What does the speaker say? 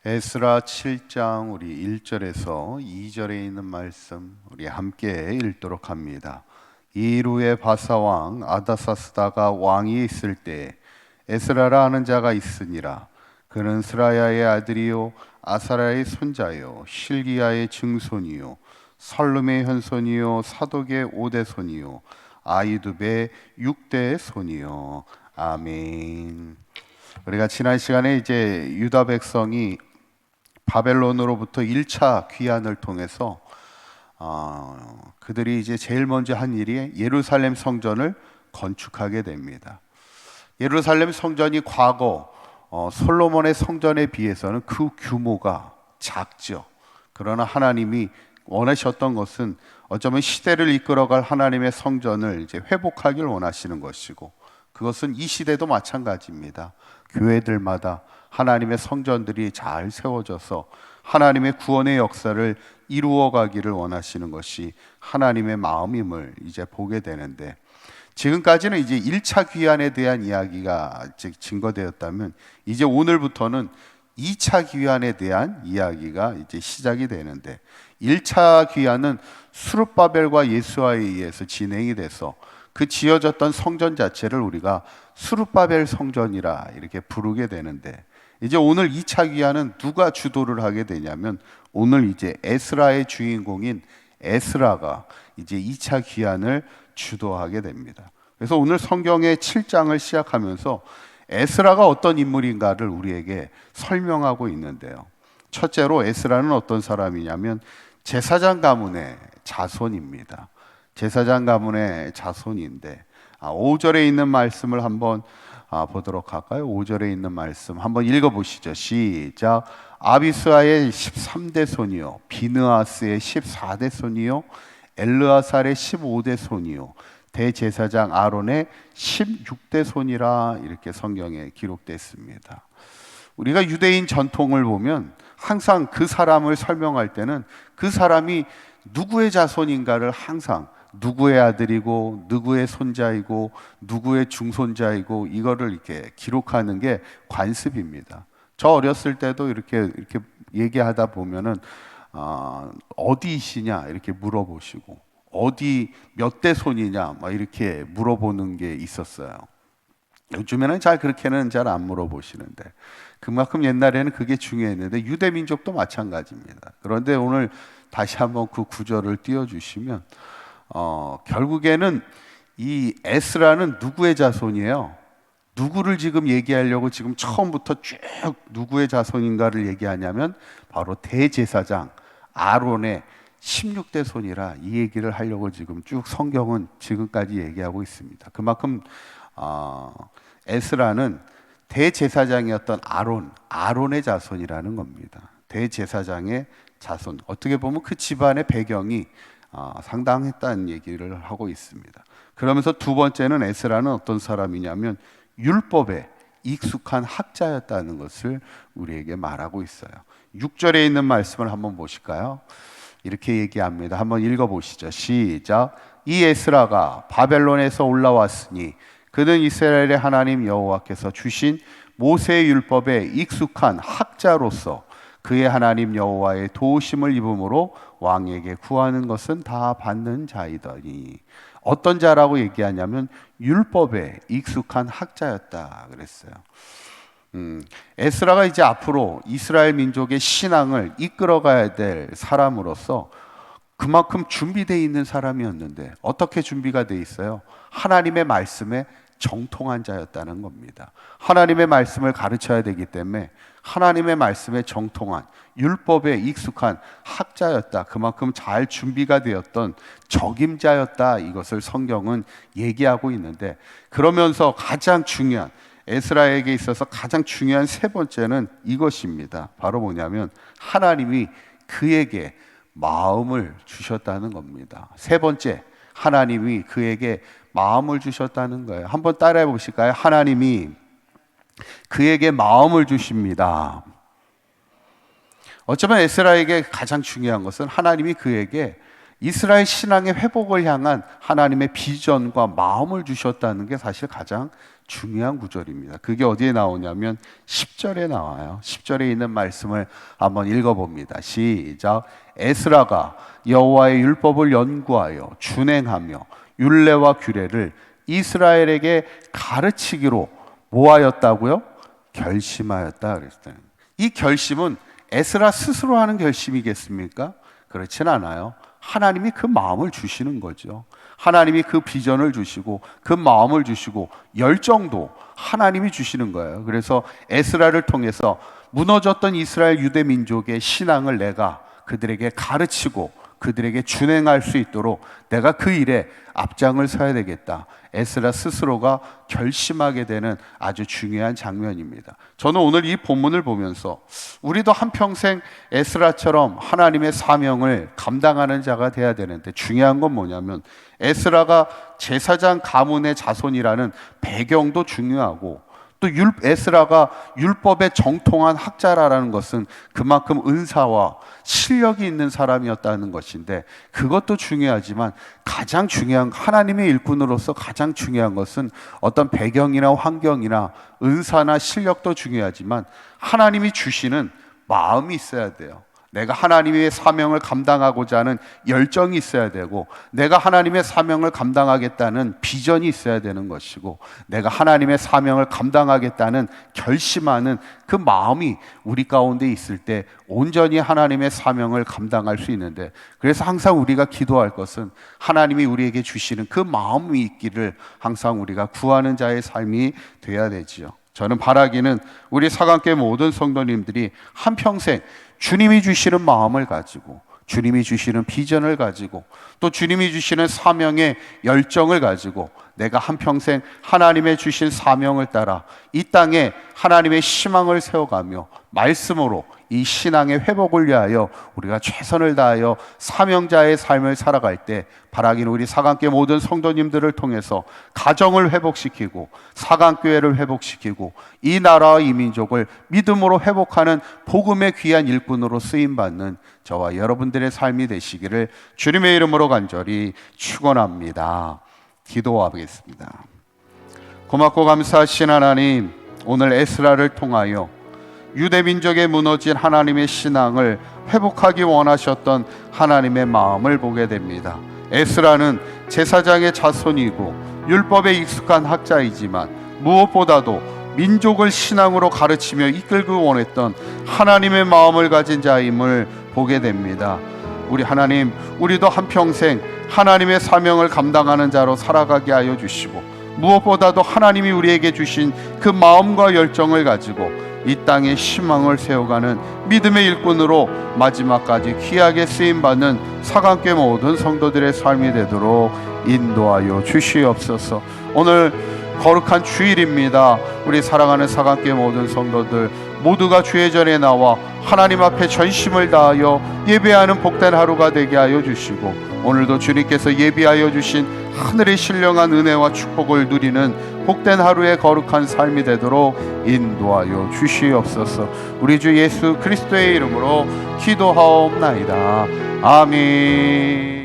에스라 7장 우리 1절에서 2절에 있는 말씀 우리 함께 읽도록 합니다. 이루의 바사왕 아다사스다가 왕이 있을 때 에스라라 하는 자가 있으니라. 그는 스라야의 아들이요 아사라의 손자요 실기야의 증손이요 설룸의 현손이요 사독의 5대 손이요 아이두베의 6대 손이요. 아멘. 우리가 지난 시간에 이제 유다 백성이 바벨론으로부터 1차 귀환을 통해서 그들이 이제 제일 먼저 한 일이 예루살렘 성전을 건축하게 됩니다. 예루살렘 성전이 과거 솔로몬의 성전에 비해서는 그 규모가 작죠. 그러나 하나님이 원하셨던 것은 어쩌면 시대를 이끌어갈 하나님의 성전을 이제 회복하길 원하시는 것이고, 그것은 이 시대도 마찬가지입니다. 교회들마다 하나님의 성전들이 잘 세워져서 하나님의 구원의 역사를 이루어가기를 원하시는 것이 하나님의 마음임을 이제 보게 되는데, 지금까지는 이제 1차 귀환에 대한 이야기가 증거되었다면 이제 오늘부터는 2차 귀환에 대한 이야기가 이제 시작이 되는데, 1차 귀환은 수룹바벨과 예수아에 의해서 진행이 돼서 그 지어졌던 성전 자체를 우리가 수룹바벨 성전이라 이렇게 부르게 되는데, 이제 오늘 2차 귀환은 누가 주도를 하게 되냐면 오늘 이제 에스라의 주인공인 에스라가 이제 2차 귀환을 주도하게 됩니다. 그래서 오늘 성경의 7장을 시작하면서 에스라가 어떤 인물인가를 우리에게 설명하고 있는데요. 첫째로 에스라는 어떤 사람이냐면 제사장 가문의 자손입니다. 제사장 가문의 자손인데 5절에 있는 말씀을 한번 보도록 할까요? 5절에 있는 말씀 한번 읽어보시죠. 시작. 아비스아의 13대 손이요 비느아스의 14대 손이요 엘르아살의 15대 손이요 대제사장 아론의 16대 손이라 이렇게 성경에 기록됐습니다. 우리가 유대인 전통을 보면 항상 그 사람을 설명할 때는 그 사람이 누구의 자손인가를 항상 누구의 아들이고 누구의 손자이고 누구의 중손자이고 이거를 이렇게 기록하는 게 관습입니다. 저 어렸을 때도 이렇게 얘기하다 보면은 어디이시냐 이렇게 물어보시고 어디 몇 대 손이냐 막 이렇게 물어보는 게 있었어요. 요즘에는 그렇게는 잘 안 물어보시는데 그만큼 옛날에는 그게 중요했는데 유대 민족도 마찬가지입니다. 그런데 오늘 다시 한번 그 구절을 띄워주시면 결국에는 이 에스라는 누구의 자손이에요? 누구를 지금 얘기하려고 지금 처음부터 쭉 누구의 자손인가를 얘기하냐면 바로 대제사장 아론의 16대 손이라 이 얘기를 하려고 지금 쭉 성경은 지금까지 얘기하고 있습니다. 그만큼 에스라는 대제사장이었던 아론의 자손이라는 겁니다. 대제사장의 자손. 어떻게 보면 그 집안의 배경이 상당했다는 얘기를 하고 있습니다. 그러면서 두 번째는 에스라는 어떤 사람이냐면 율법에 익숙한 학자였다는 것을 우리에게 말하고 있어요. 6절에 있는 말씀을 한번 보실까요? 이렇게 얘기합니다. 한번 읽어보시죠. 시작. 이 에스라가 바벨론에서 올라왔으니 그는 이스라엘의 하나님 여호와께서 주신 모세의 율법에 익숙한 학자로서 그의 하나님 여호와의 도우심을 입음으로 왕에게 구하는 것은 다 받는 자이더니. 어떤 자라고 얘기하냐면 율법에 익숙한 학자였다 그랬어요. 에스라가 이제 앞으로 이스라엘 민족의 신앙을 이끌어가야 될 사람으로서 그만큼 준비되어 있는 사람이었는데 어떻게 준비가 되어 있어요? 하나님의 말씀에 정통한 자였다는 겁니다. 하나님의 말씀을 가르쳐야 되기 때문에 하나님의 말씀에 정통한 율법에 익숙한 학자였다. 그만큼 잘 준비가 되었던 적임자였다. 이것을 성경은 얘기하고 있는데, 그러면서 가장 중요한 에스라에게 있어서 가장 중요한 세 번째는 이것입니다. 바로 뭐냐면 하나님이 그에게 마음을 주셨다는 겁니다. 세 번째, 하나님이 그에게 마음을 주셨다는 거예요. 한번 따라해 보실까요? 하나님이 그에게 마음을 주십니다. 어쩌면 에스라에게 가장 중요한 것은 하나님이 그에게 이스라엘 신앙의 회복을 향한 하나님의 비전과 마음을 주셨다는 게 사실 가장 중요한 구절입니다. 그게 어디에 나오냐면 10절에 나와요. 10절에 있는 말씀을 한번 읽어봅니다. 시작. 에스라가 여호와의 율법을 연구하여 준행하며 율례와 규례를 이스라엘에게 가르치기로 뭐하였다고요? 결심하였다 그랬어요. 이 결심은 에스라 스스로 하는 결심이겠습니까? 그렇진 않아요. 하나님이 그 마음을 주시는 거죠. 하나님이 그 비전을 주시고 그 마음을 주시고 열정도 하나님이 주시는 거예요. 그래서 에스라를 통해서 무너졌던 이스라엘 유대 민족의 신앙을 내가 그들에게 가르치고 그들에게 준행할 수 있도록 내가 그 일에 앞장을 서야 되겠다. 에스라 스스로가 결심하게 되는 아주 중요한 장면입니다. 저는 오늘 이 본문을 보면서 우리도 한평생 에스라처럼 하나님의 사명을 감당하는 자가 돼야 되는데, 중요한 건 뭐냐면 에스라가 제사장 가문의 자손이라는 배경도 중요하고, 또 에스라가 율법에 정통한 학자라는 것은 그만큼 은사와 실력이 있는 사람이었다는 것인데, 그것도 중요하지만 가장 중요한, 하나님의 일꾼으로서 가장 중요한 것은 어떤 배경이나 환경이나 은사나 실력도 중요하지만 하나님이 주시는 마음이 있어야 돼요. 내가 하나님의 사명을 감당하고자 하는 열정이 있어야 되고, 내가 하나님의 사명을 감당하겠다는 비전이 있어야 되는 것이고, 내가 하나님의 사명을 감당하겠다는 결심하는 그 마음이 우리 가운데 있을 때 온전히 하나님의 사명을 감당할 수 있는데, 그래서 항상 우리가 기도할 것은 하나님이 우리에게 주시는 그 마음이 있기를 항상 우리가 구하는 자의 삶이 돼야 되지요. 저는 바라기는 우리 사강교회 모든 성도님들이 한평생 주님이 주시는 마음을 가지고, 주님이 주시는 비전을 가지고, 또 주님이 주시는 사명의 열정을 가지고 내가 한평생 하나님의 주신 사명을 따라 이 땅에 하나님의 희망을 세워가며 말씀으로 이 신앙의 회복을 위하여 우리가 최선을 다하여 사명자의 삶을 살아갈 때, 바라기는 우리 사강교회 모든 성도님들을 통해서 가정을 회복시키고 사강교회를 회복시키고 이 나라와 이 민족을 믿음으로 회복하는 복음의 귀한 일꾼으로 쓰임받는 저와 여러분들의 삶이 되시기를 주님의 이름으로 간절히 축원합니다. 기도하겠습니다. 고맙고 감사하신 하나님, 오늘 에스라를 통하여 유대 민족의 무너진 하나님의 신앙을 회복하기 원하셨던 하나님의 마음을 보게 됩니다. 에스라는 제사장의 자손이고 율법에 익숙한 학자이지만 무엇보다도 민족을 신앙으로 가르치며 이끌고 원했던 하나님의 마음을 가진 자임을 보게 됩니다. 우리 하나님, 우리도 한평생 하나님의 사명을 감당하는 자로 살아가게 하여 주시고, 무엇보다도 하나님이 우리에게 주신 그 마음과 열정을 가지고 이 땅에 희망을 세워가는 믿음의 일꾼으로 마지막까지 귀하게 쓰임받는 사강교회 모든 성도들의 삶이 되도록 인도하여 주시옵소서. 오늘 거룩한 주일입니다. 우리 사랑하는 사강교회 모든 성도들 모두가 주의 전에 나와 하나님 앞에 전심을 다하여 예배하는 복된 하루가 되게 하여 주시고, 오늘도 주님께서 예비하여 주신 하늘의 신령한 은혜와 축복을 누리는 복된 하루의 거룩한 삶이 되도록 인도하여 주시옵소서. 우리 주 예수 그리스도의 이름으로 기도하옵나이다. 아멘.